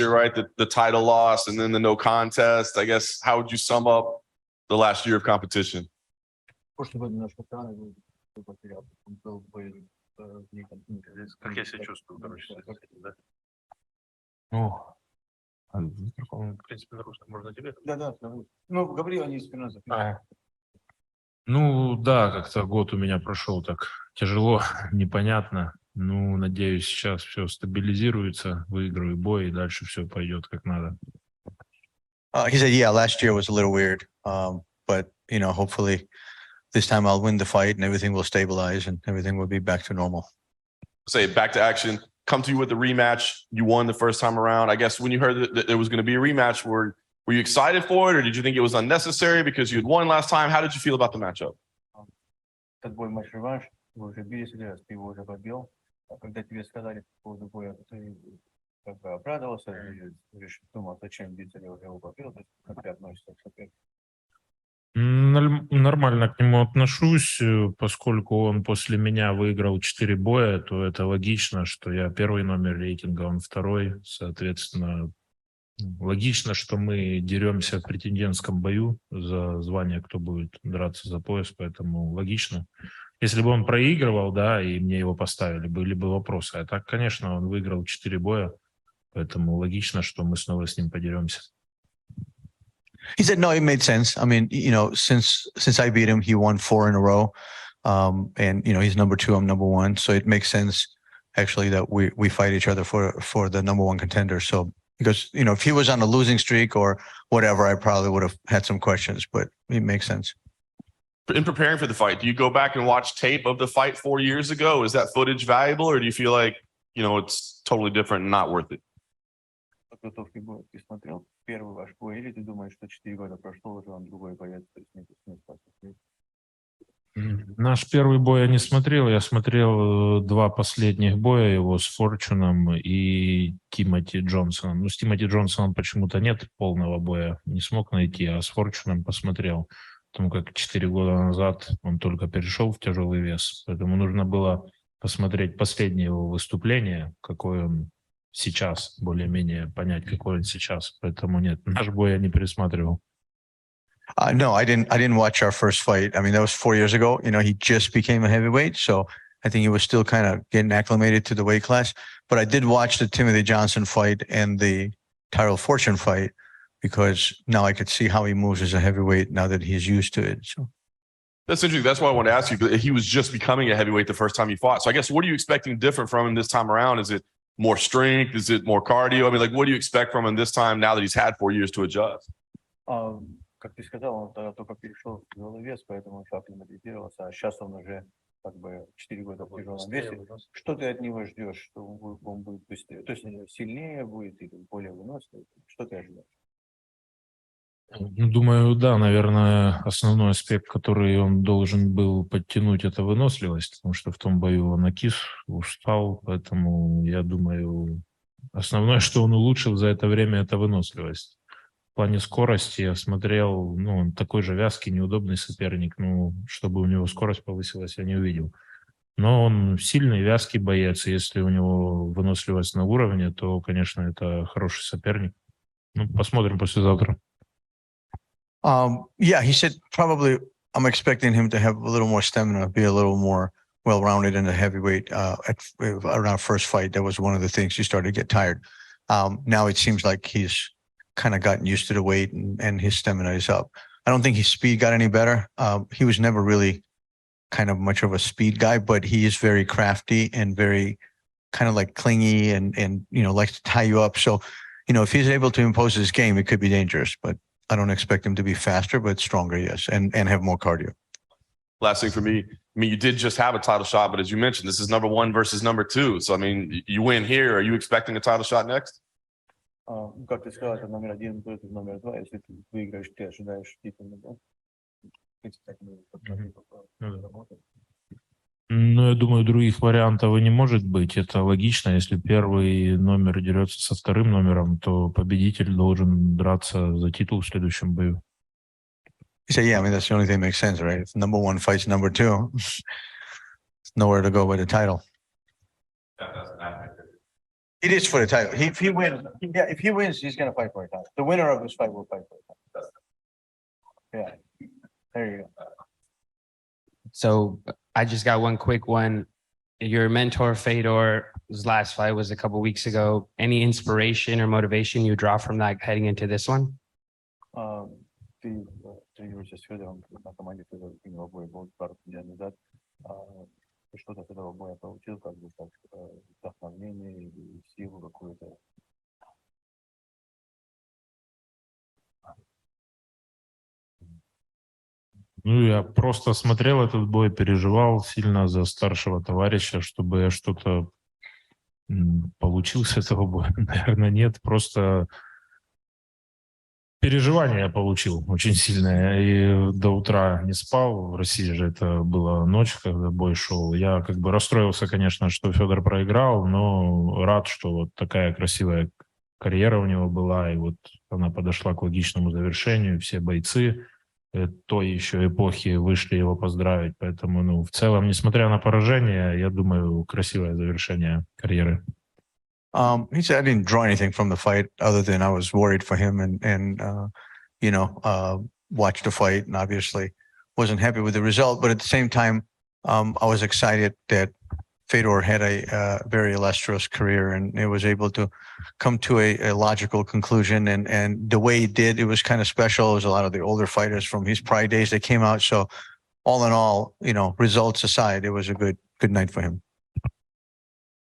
year, right? The title loss and then the no contest. I guess, how would you sum up the last year of competition? Как я себя чувствую, короче, да? Ну, В принципе, на русском можно тебе? Да. Ну, говорил они спина за. ну да, как-то год у меня прошел так тяжело, непонятно. Ну, надеюсь, сейчас все стабилизируется, выиграю бой, и дальше все пойдет как надо. He said, yeah, last year was a little weird, but hopefully this time I'll win the fight and everything will stabilize and everything will be back to normal. Say back to action, come to you with the rematch. You won the first time around. I guess when you heard that there was going to be a rematch, were you excited for it, or did you think it was unnecessary because you had won last time? How did you feel about the matchup? Этот бой матч-реванш, вы уже бились один раз, ты его уже побил. А когда тебе сказали по поводу боя, ты как бы обрадовался, или думал, зачем биться, я уже его побил, то есть как ты относишься к сопернику? Нормально к нему отношусь, поскольку он после меня выиграл 4 боя, то это логично, что я первый номер рейтинга, он второй, соответственно, логично, что мы деремся в претендентском бою за звание, кто будет драться за пояс, поэтому логично. Если бы он проигрывал, да, и мне его поставили, были бы вопросы. А так, конечно, он выиграл 4 боя, поэтому логично, что мы снова с ним подеремся. He said, no, it made sense. I mean, since I beat him, he won 4 in a row. And, he's number 2, I'm number 1. So it makes sense, actually, that we fight each other for the number 1 contender. So, because, if he was on a losing streak or whatever, I probably would have had some questions, but it makes sense. In preparing for the fight, do you go back and watch tape of the fight 4 years ago? Is that footage valuable, or do you feel like, it's totally different and not worth it? Подготовки боя ты смотрел первый ваш бой, или ты думаешь, что 4 года прошло, уже он другой боец, то есть нет смысла? Наш первый бой я не смотрел, я смотрел 2 последних боя его с Форчуном и Тимоти Джонсоном. Ну, с Тимоти Джонсоном почему-то нет полного боя, не смог найти, а с Форчуном посмотрел. Потому как 4 года назад он только перешел в тяжелый вес, поэтому нужно было посмотреть последнее его выступление, какой он сейчас, более-менее понять, какой он сейчас. Поэтому нет, наш бой я не пересматривал. No, I didn't watch our first fight. I mean, that was 4 years ago. He just became a heavyweight. So I think he was still kind of getting acclimated to the weight class. But I did watch the Timothy Johnson fight and the Tyrell Fortune fight because now I could see how he moves as a heavyweight now that he's used to it. So That's interesting. That's why I wanted to ask you. He was just becoming a heavyweight the first time he fought. So I guess, what are you expecting different from him this time around? Is it more strength? Is it more cardio? I mean, what do you expect from him this time now that he's had 4 years to adjust? Как ты сказал, он тогда только перешел в тяжелый вес, поэтому акклиматизировался, а сейчас он уже как бы 4 года в тяжелом весе. Что ты от него ждешь? Что он будет быстрее? То есть сильнее будет или более выносливый? Что ты ожидаешь? Ну, думаю, да, наверное, основной аспект, который он должен был подтянуть, это выносливость, потому что в том бою он накис, устал, поэтому я думаю, основное, что он улучшил за это время, это выносливость. В плане скорости я смотрел, он такой же вязкий, неудобный соперник, чтобы у него скорость повысилась, я не увидел. Но он сильный, вязкий боец, и если у него выносливость на уровне, то, конечно, это хороший соперник. Посмотрим послезавтра. Yeah, he said probably I'm expecting him to have a little more stamina, be a little more well-rounded in the heavyweight. Around first fight, that was one of the things he started to get tired. Now it seems like he's kind of gotten used to the weight and his stamina is up. I don't think his speed got any better. He was never really kind of much of a speed guy, but he is very crafty and very kind of like clingy and likes to tie you up. So, if he's able to impose his game, it could be dangerous, but I don't expect him to be faster, but stronger, yes, and have more cardio. Last thing for me, you did just have a title shot, but as you mentioned, this is number 1 versus number 2. So, you win here. Are you expecting a title shot next? Как ты сказал, это номер 1 против номер 2. Если ты выиграешь, ты ожидаешь титула, да? Я думаю, других вариантов и не может быть. Это логично. Если первый номер дерется со вторым номером, то победитель должен драться за титул в следующем бою. He said, yeah, I mean, that's the only thing that makes sense, right? If number 1 fights number 2, nowhere to go with the title. It is for the title. If he wins, yeah, if he wins, he's gonna fight for a title. The winner of this fight will fight for a title. Yeah, there you go. So I just got one quick one. Your mentor Fedor's last fight was a couple weeks ago. Any inspiration or motivation you draw from that heading into this one? Ты тренируешься с Федором на команде Федора, у него бой был пару недель назад. Ты что-то с этого боя получил, как бы так, вдохновение и силу какую-то? Ну, я просто смотрел этот бой, переживал сильно за старшего товарища, чтобы я что-то получил с этого боя. Наверное, нет. Просто переживания я получил очень сильное. И до утра не спал. В России же это была ночь, когда бой шел. Я как бы расстроился, конечно, что Федор проиграл, но рад, что вот такая красивая карьера у него была. И вот она подошла к логичному завершению. Все бойцы той еще эпохи вышли его поздравить. Поэтому, ну, в целом, несмотря на поражение, я думаю, красивое завершение карьеры. He said I didn't draw anything from the fight other than I was worried for him and watched the fight and obviously wasn't happy with the result. But at the same time, I was excited that Fedor had a very illustrious career and it was able to come to a logical conclusion. And the way he did, it was kind of special. It was a lot of the older fighters from his Pride days that came out. So all in all, results aside, it was a good night for him.